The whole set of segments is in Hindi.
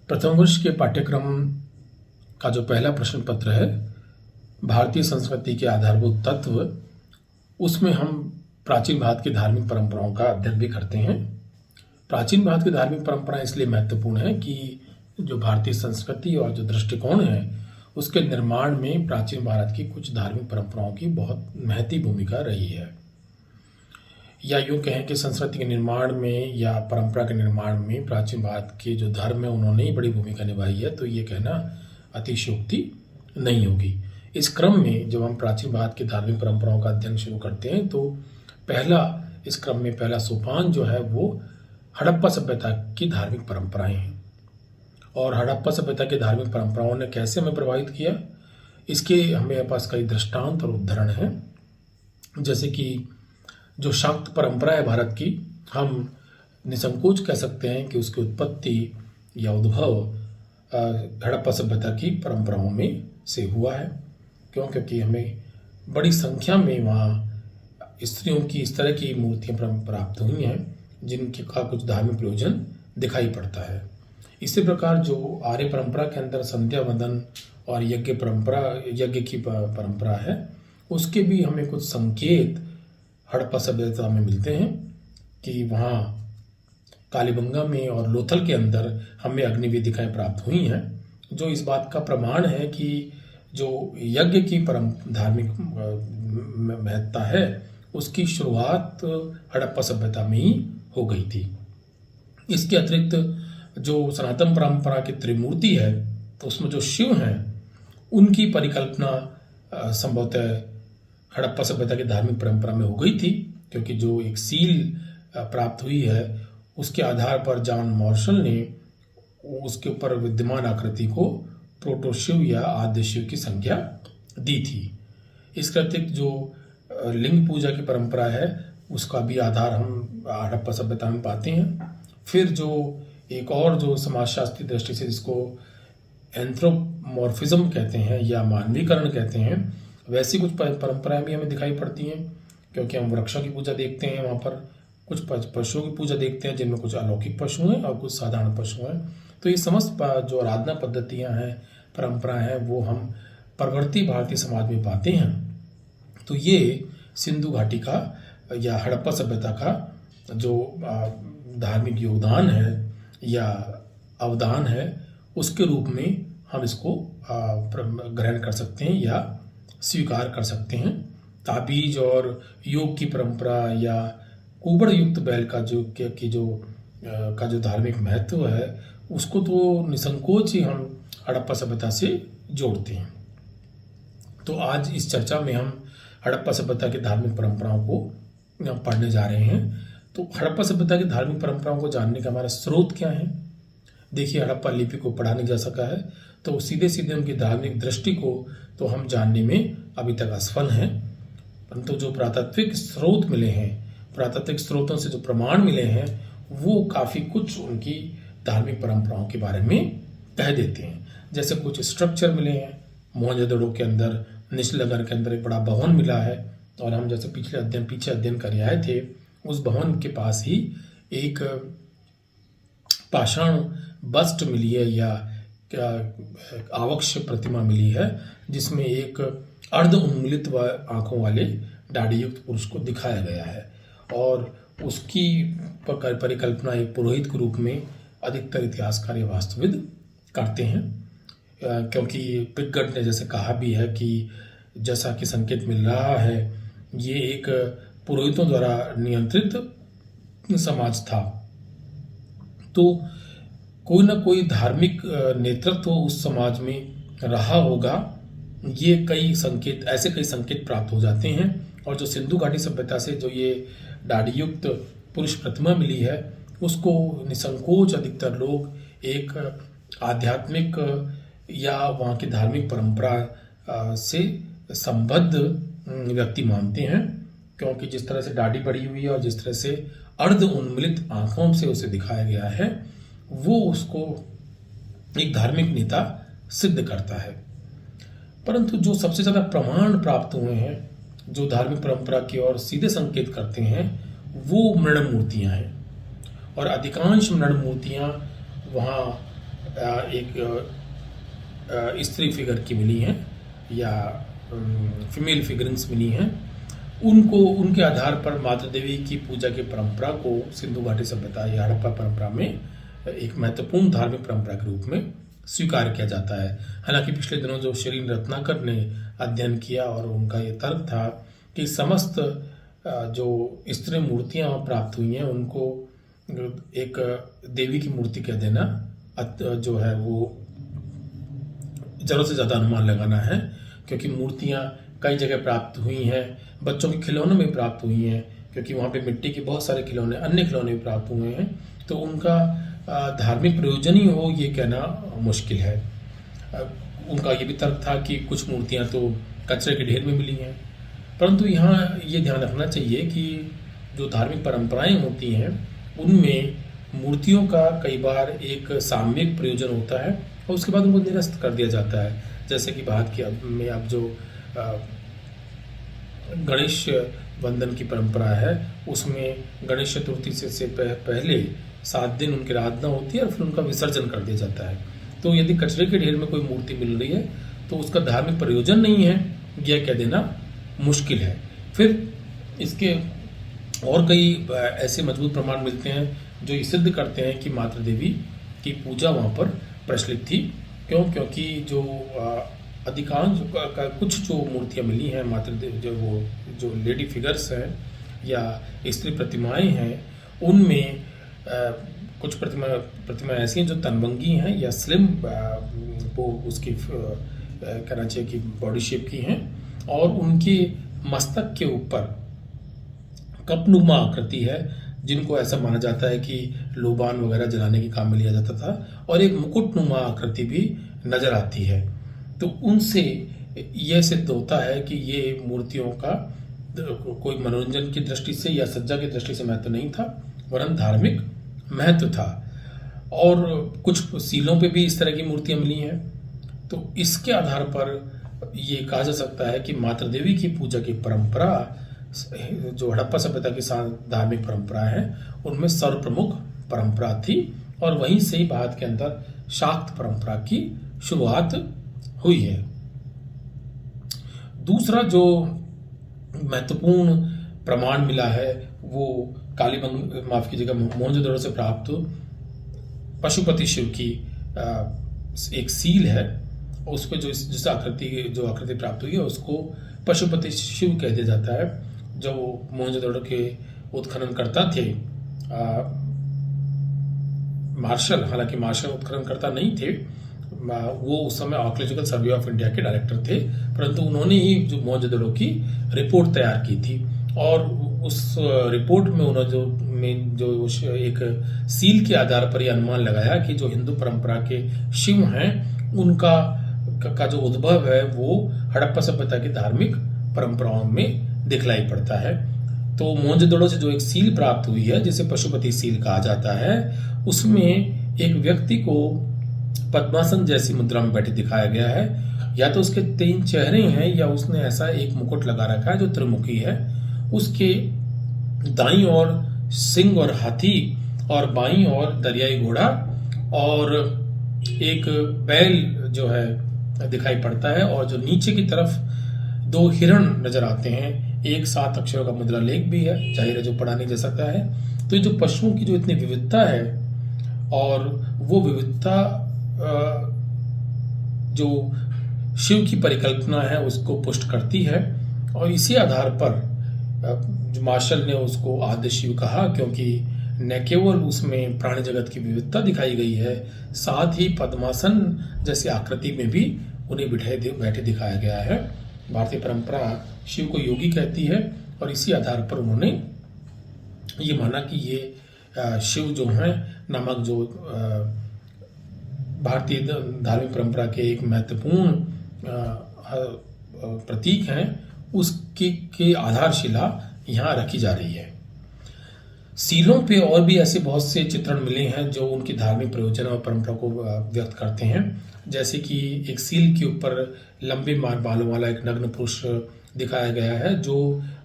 प्रथम वर्ष के पाठ्यक्रम का जो पहला प्रश्न पत्र है, भारतीय संस्कृति के आधारभूत तत्व, उसमें हम प्राचीन भारत की धार्मिक परंपराओं का अध्ययन भी करते हैं। प्राचीन भारत की धार्मिक परंपराएं इसलिए महत्वपूर्ण है कि जो भारतीय संस्कृति और जो दृष्टिकोण है, उसके निर्माण में प्राचीन भारत की कुछ धार्मिक परंपराओं की बहुत महती भूमिका रही है। या यूँ कहें कि संस्कृति के निर्माण में या परंपरा के निर्माण में प्राचीन भारत के जो धर्म है उन्होंने ही बड़ी भूमिका निभाई है, तो ये कहना अतिशयोक्ति नहीं होगी। इस क्रम में जब हम प्राचीन भारत की धार्मिक परंपराओं का अध्ययन शुरू करते हैं तो इस क्रम में पहला सोपान जो है वो हड़प्पा सभ्यता की धार्मिक परंपराएं हैं। और हड़प्पा सभ्यता की धार्मिक परंपराओं ने कैसे हमें प्रभावित किया, इसके हमें पास कई दृष्टांत और उदाहरण हैं। जैसे कि जो शाक्त परंपरा है भारत की, हम निसंकोच कह सकते हैं कि उसकी उत्पत्ति या उद्भव हड़प्पा सभ्यता की परंपराओं में से हुआ है। क्यों? क्योंकि हमें बड़ी संख्या में वहाँ स्त्रियों की इस तरह की मूर्तियाँ प्राप्त हुई हैं जिनके का कुछ धार्मिक प्रयोजन दिखाई पड़ता है। इसी प्रकार जो आर्य परंपरा के अंदर संध्या वंदन और यज्ञ की परंपरा है, उसके भी हमें कुछ संकेत हड़प्पा सभ्यता में मिलते हैं कि वहाँ कालीबंगा में और लोथल के अंदर हमें अग्निवेदिकाएं प्राप्त हुई हैं, जो इस बात का प्रमाण है कि जो यज्ञ की धार्मिक महत्ता है उसकी शुरुआत हड़प्पा सभ्यता में ही हो गई थी। इसके अतिरिक्त जो सनातन परंपरा की त्रिमूर्ति है, तो उसमें जो शिव हैं उनकी परिकल्पना संभवतः हड़प्पा सभ्यता की धार्मिक परंपरा में हो गई थी, क्योंकि जो एक सील प्राप्त हुई है उसके आधार पर जॉन मार्शल ने उसके ऊपर विद्यमान आकृति को प्रोटोशिव या आद्य शिव की संज्ञा दी थी। इसके अतिरिक्त जो लिंग पूजा की परंपरा है उसका भी आधार हम हड़प्पा सभ्यता में पाते हैं। फिर जो एक और जो समाजशास्त्री दृष्टि से जिसको एंथ्रोमॉर्फिज्म कहते हैं या मानवीकरण कहते हैं, वैसी कुछ परंपराएं भी हमें दिखाई पड़ती हैं, क्योंकि हम वृक्षों की पूजा देखते हैं, वहाँ पर कुछ पशुओं की पूजा देखते हैं जिनमें कुछ अलौकिक पशु हैं और कुछ साधारण पशु हैं। तो ये समस्त जो आराधना पद्धतियाँ हैं, परंपराएं हैं, वो हम परवर्ती भारतीय समाज में पाते हैं। तो ये सिंधु घाटी का या हड़प्पा सभ्यता का जो धार्मिक योगदान है या अवदान है, उसके रूप में हम इसको ग्रहण कर सकते हैं या स्वीकार कर सकते हैं। ताबीज और योग की परंपरा या कुबड़ युक्त बैल का जो धार्मिक महत्व है, उसको तो निसंकोच ही हम हड़प्पा सभ्यता से जोड़ते हैं। तो आज इस चर्चा में हम हड़प्पा सभ्यता की धार्मिक परंपराओं को पढ़ने जा रहे हैं। तो हड़प्पा सभ्यता की धार्मिक परंपराओं को जानने का हमारा स्रोत क्या है? देखिए, हड़प्पा लिपि को पढ़ा नहीं जा सका है, तो सीधे सीधे उनकी धार्मिक दृष्टि को तो हम जानने में अभी तक असफल हैं। परंतु जो पुरातात्विक स्रोत मिले हैं, पुरातात्विक स्रोतों से जो प्रमाण मिले हैं, वो काफ़ी कुछ उनकी धार्मिक परंपराओं के बारे में कह देते हैं। जैसे कुछ स्ट्रक्चर मिले हैं, मोहनजोदड़ो के अंदर, निशलगर के अंदर एक बड़ा भवन मिला है, और हम जैसे पीछे अध्ययन कर आए थे, उस भवन के पास ही एक पाषाण बस्ट मिली है या आवक्ष प्रतिमा मिली है, जिसमें एक अर्ध उन्मूलित व आंखों वाले दाढ़ी युक्त पुरुष को दिखाया गया है। और उसकी परिकल्पना एक पुरोहित के रूप में अधिकतर इतिहासकार या वास्तुविद करते हैं, क्योंकि पिटगट ने जैसे कहा भी है कि जैसा कि संकेत मिल रहा है, ये एक पुरोहितों द्वारा नियंत्रित समाज था। तो कोई ना कोई धार्मिक नेतृत्व उस समाज में रहा होगा। ये कई संकेत प्राप्त हो जाते हैं। और जो सिंधु घाटी सभ्यता से जो ये दाढ़ी युक्त पुरुष प्रतिमा मिली है, उसको निसंकोच अधिकतर लोग एक आध्यात्मिक या वहाँ की धार्मिक परंपरा से संबद्ध व्यक्ति मानते हैं, क्योंकि जिस तरह से दाढ़ी बढ़ी हुई है और जिस तरह से अर्ध उन्मिलित आंखों से उसे दिखाया गया है, वो उसको एक धार्मिक नेता सिद्ध करता है। परंतु जो सबसे ज़्यादा प्रमाण प्राप्त हुए हैं, जो धार्मिक परंपरा की ओर सीधे संकेत करते हैं, वो मृण मूर्तियाँ हैं। और अधिकांश मृण मूर्तियाँ वहाँ एक स्त्री फिगर की मिली हैं या फीमेल फिगरिंग्स मिली हैं, उनको उनके आधार पर मातृ देवी की पूजा की परंपरा को सिंधु घाटी सभ्यता या हड़प्पा परंपरा में एक महत्वपूर्ण धार्मिक परंपरा के रूप में स्वीकार किया जाता है। हालांकि पिछले दिनों जो श्री रत्नाकर ने अध्ययन किया और उनका ये तर्क था कि समस्त जो स्त्री मूर्तियां प्राप्त हुई हैं उनको एक देवी की मूर्ति कह देना जो है वो जरूरत से ज़्यादा अनुमान लगाना है, क्योंकि मूर्तियां कई जगह प्राप्त हुई हैं, बच्चों के खिलौनों में प्राप्त हुई हैं, क्योंकि वहाँ पे मिट्टी के बहुत सारे खिलौने अन्य खिलौने भी प्राप्त हुए हैं, तो उनका धार्मिक प्रयोजन ही हो ये कहना मुश्किल है। उनका ये भी तर्क था कि कुछ मूर्तियाँ तो कचरे के ढेर में मिली हैं, परंतु यहाँ ये ध्यान रखना चाहिए कि जो धार्मिक परंपराएं होती हैं उनमें मूर्तियों का कई बार एक सामयिक प्रयोजन होता है और उसके बाद उनको निरस्त कर दिया जाता है। जैसे कि बात की अब जो गणेश वंदन की परंपरा है उसमें गणेश चतुर्थी से पहले 7 दिन उनकी आराधना होती है और फिर उनका विसर्जन कर दिया जाता है। तो यदि कचरे के ढेर में कोई मूर्ति मिल रही है तो उसका धार्मिक प्रयोजन नहीं है, यह कह देना मुश्किल है। फिर इसके और कई ऐसे मजबूत प्रमाण मिलते हैं जो ये सिद्ध करते हैं कि मातृ देवी की पूजा वहाँ पर प्रचलित थी। क्योंकि जो अधिकांश कुछ जो मूर्तियाँ मिली हैं मातृ देवी जो लेडी फिगर्स हैं या स्त्री प्रतिमाएं हैं उनमें कुछ प्रतिमा ऐसी हैं जो तनबंगी हैं या स्लिम वो उसकी कहना चाहिए कि बॉडी शेप की हैं और उनके मस्तक के ऊपर कपनुमा आकृति है, जिनको ऐसा माना जाता है कि लोबान वगैरह जलाने के काम में लिया जाता था, और एक मुकुटनुमा आकृति भी नजर आती है। तो उनसे यह सिद्ध होता है कि ये मूर्तियों का कोई मनोरंजन की दृष्टि से या सज्जा की दृष्टि से महत्व नहीं था, वरन धार्मिक महत्व था। और कुछ सीलों पे भी इस तरह की मूर्तियां मिली हैं। तो इसके आधार पर ये कहा जा सकता है कि मातृ देवी की पूजा की परंपरा जो हड़प्पा सभ्यता की धार्मिक परंपरा है उनमें सर्वप्रमुख परंपरा थी और वहीं से ही भारत के अंदर शाक्त परंपरा की शुरुआत हुई है। दूसरा जो महत्वपूर्ण प्रमाण मिला है वो माफ कीजिएगा मोहनजोदड़ो से प्राप्त पशुपति शिव की एक सील है। उस पर जिस आकृति प्राप्त हुई है उसको पशुपति शिव कह दिया जाता है। जो मोहनजोदड़ो के उत्खननकर्ता थे मार्शल, हालांकि मार्शल उत्खननकर्ता नहीं थे, वो उस समय आर्कियोलॉजिकल सर्वे ऑफ इंडिया के डायरेक्टर थे, परंतु उन्होंने ही जो मोहनजोदड़ो की रिपोर्ट तैयार की थी और उस रिपोर्ट में उन्होंने जो एक सील के आधार पर यह अनुमान लगाया कि जो हिंदू परंपरा के शिव हैं उनका जो उद्भव है वो हड़प्पा सभ्यता की धार्मिक परंपराओं में दिखलाई पड़ता है। तो मोहनजोदड़ो से जो एक सील प्राप्त हुई है जिसे पशुपति सील कहा जाता है, उसमें एक व्यक्ति को पद्मासन जैसी मुद्रा में बैठे दिखाया गया है। या तो उसके 3 चेहरे हैं या उसने ऐसा एक मुकुट लगा रखा है जो त्रिमुखी है। उसके दाईं ओर सिंह और हाथी और बाईं ओर दरियाई घोड़ा और एक बैल जो है दिखाई पड़ता है और जो नीचे की तरफ 2 हिरण नजर आते हैं। एक 7 अक्षरों का मुद्रा लेख भी है, जाहिर है जो पढ़ा नहीं जा सकता है। तो ये जो पशुओं की जो इतनी विविधता है और वो विविधता जो शिव की परिकल्पना है उसको पुष्ट करती है और इसी आधार पर मार्शल ने उसको आद्य शिव कहा, क्योंकि न केवल उसमें प्राणी जगत की विविधता दिखाई गई है, साथ ही पद्मासन जैसी आकृति में भी उन्हें बैठे दिखाया गया है। भारतीय परंपरा शिव को योगी कहती है और इसी आधार पर उन्होंने ये माना कि ये शिव जो हैं नामक जो भारतीय धार्मिक परंपरा के एक महत्वपूर्ण प्रतीक हैं, उसकी की आधारशिला यहाँ रखी जा रही है। सीलों पे और भी ऐसे बहुत से चित्रण मिले हैं जो उनकी धार्मिक प्रयोजन और परंपरा को व्यक्त करते हैं। जैसे कि एक सील के ऊपर लंबे बालों वाला एक नग्न पुरुष दिखाया गया है जो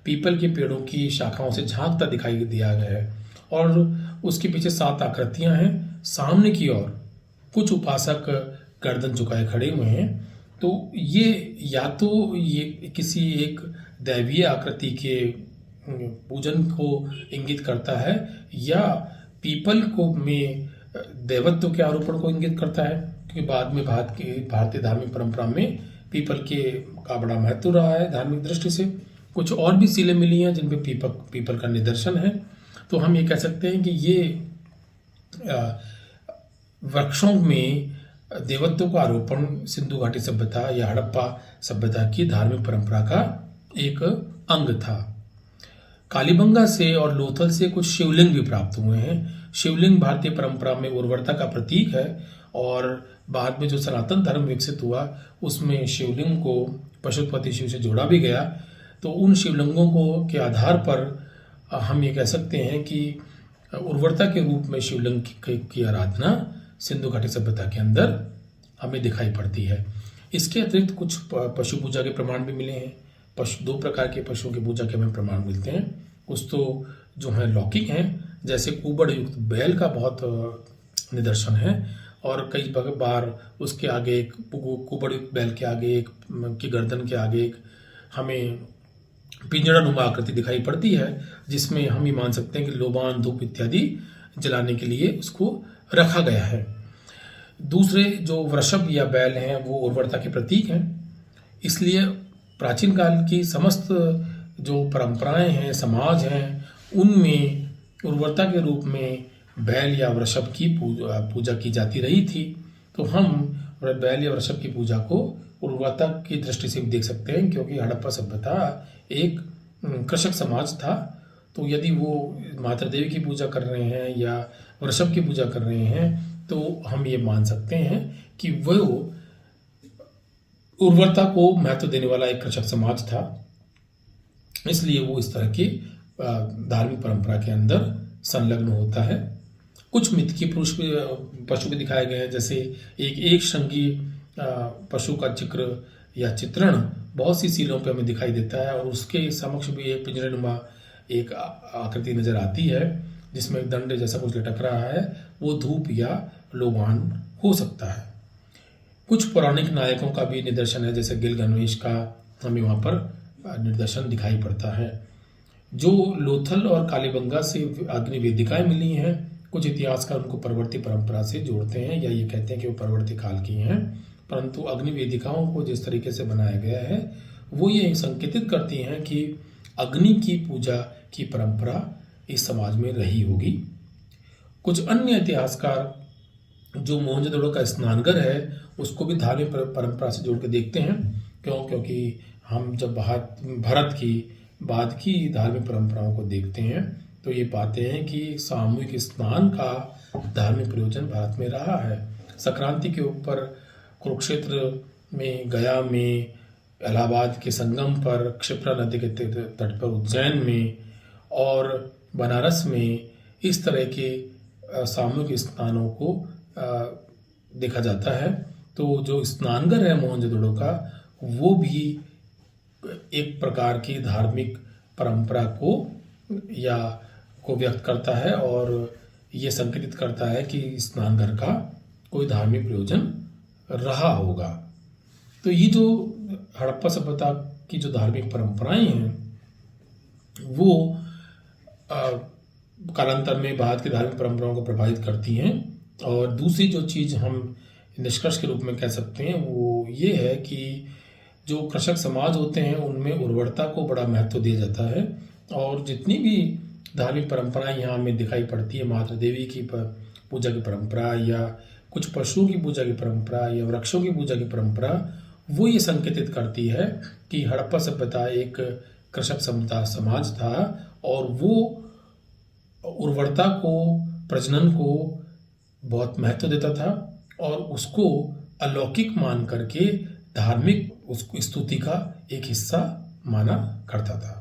पीपल के पेड़ों की शाखाओं से झांकता दिखाई दिया गया है और उसके पीछे 7 आकृतियां हैं। सामने की ओर कुछ उपासक गर्दन झुकाए खड़े हुए हैं। तो ये या तो ये किसी एक दैवीय आकृति के पूजन को इंगित करता है या पीपल को में देवत्व के आरोपण को इंगित करता है, क्योंकि बाद में भारतीय धार्मिक परंपरा में पीपल का बड़ा महत्व रहा है धार्मिक दृष्टि से। कुछ और भी शिलें मिली हैं जिन पे पीपल का निदर्शन है। तो हम ये कह सकते हैं कि ये वृक्षों में देवत्व का आरोपण सिंधु घाटी सभ्यता या हड़प्पा सभ्यता की धार्मिक परंपरा का एक अंग था। कालीबंगा से और लोथल से कुछ शिवलिंग भी प्राप्त हुए हैं। शिवलिंग भारतीय परंपरा में उर्वरता का प्रतीक है और बाद में जो सनातन धर्म विकसित हुआ उसमें शिवलिंग को पशुपति शिव से जोड़ा भी गया। तो उन शिवलिंगों को के आधार पर हम ये कह सकते हैं कि उर्वरता के रूप में शिवलिंग की आराधना सिंधु घाटी सभ्यता के अंदर हमें दिखाई पड़ती है। इसके अतिरिक्त कुछ पशु पूजा के प्रमाण भी मिले हैं। दो प्रकार के पशुओं की पूजा के हमें प्रमाण मिलते हैं। कुछ तो जो हैं लौकिक हैं, जैसे कुबड़ युक्त बैल का बहुत निदर्शन है और कई बार उसके आगे एक कुबड़ युक्त बैल के आगे एक की गर्दन के आगे एक हमें पिंजड़ा नुमा आकृति दिखाई पड़ती है, जिसमें हम ये मान सकते हैं कि लोबान धूप इत्यादि जलाने के लिए उसको रखा गया है। दूसरे जो वृषभ या बैल हैं वो उर्वरता के प्रतीक हैं, इसलिए प्राचीन काल की समस्त जो परंपराएं हैं, समाज हैं, उनमें उर्वरता के रूप में बैल या वृषभ की पूजा की जाती रही थी। तो हम बैल या वृषभ की पूजा को उर्वरता की दृष्टि से भी देख सकते हैं, क्योंकि हड़प्पा सभ्यता एक कृषक समाज था। तो यदि वो माता देवी की पूजा कर रहे हैं या वृषभ की पूजा कर रहे हैं तो हम ये मान सकते हैं कि वो उर्वरता को महत्व देने वाला एक कृषक समाज था, इसलिए वो इस तरह की धार्मिक परंपरा के अंदर संलग्न होता है। कुछ मिथकीय पशु भी दिखाए गए हैं, जैसे एक श्रृंगी पशु का जिक्र या चित्रण बहुत सी सीलों पे हमें दिखाई देता है और उसके समक्ष भी एक पिंजरेनुमा एक आकृति नजर आती है जिसमें दंड जैसा कुछ लटक रहा है। वो धूप या लोबान हो सकता है। कुछ पौराणिक नायकों का भी निदर्शन है, जैसे गिलगणेश का हमें वहाँ पर निदर्शन दिखाई पड़ता है। जो लोथल और कालीबंगा से अग्नि वेदिकाएं मिली हैं, कुछ इतिहासकार उनको परवर्ती परंपरा से जोड़ते हैं या ये कहते हैं कि वो परवर्ती काल की हैं, परंतु अग्नि वेदिकाओं को जिस तरीके से बनाया गया है वो ये संकेतित करती हैं कि अग्नि की पूजा की परंपरा इस समाज में रही होगी। कुछ अन्य इतिहासकार जो मोहनजोदड़ो का स्नानघर है उसको भी धार्मिक परंपरा से जोड़ के देखते हैं। क्योंकि हम जब भारत की बाद की धार्मिक परंपराओं को देखते हैं तो ये पाते हैं कि सामूहिक स्नान का धार्मिक प्रयोजन भारत में रहा है। संक्रांति के ऊपर कुरुक्षेत्र में, गया में, इलाहाबाद के संगम पर, क्षिप्रा नदी के तट पर उज्जैन में और बनारस में इस तरह के सामूहिक स्नानों को देखा जाता है। तो जो स्नानघर है मोहनजोदड़ो का वो भी एक प्रकार की धार्मिक परंपरा को व्यक्त करता है और ये संकेतित करता है कि स्नानघर का कोई धार्मिक प्रयोजन रहा होगा। तो ये जो हड़प्पा सभ्यता की जो धार्मिक परंपराएं हैं वो कालांतर में भारत की धार्मिक परंपराओं को प्रभावित करती हैं। और दूसरी जो चीज़ हम निष्कर्ष के रूप में कह सकते हैं वो ये है कि जो कृषक समाज होते हैं उनमें उर्वरता को बड़ा महत्व दिया जाता है और जितनी भी धार्मिक परंपराएं यहाँ में दिखाई पड़ती है, माता देवी की पूजा की परंपरा या कुछ पशुओं की पूजा की परंपरा या वृक्षों की पूजा की परंपरा, वो ये संकेतित करती है कि हड़प्पा सभ्यता एक कृषक समाज था और वो उर्वरता को, प्रजनन को बहुत महत्व देता था और उसको अलौकिक मान करके धार्मिक उसको स्तुति का एक हिस्सा माना करता था।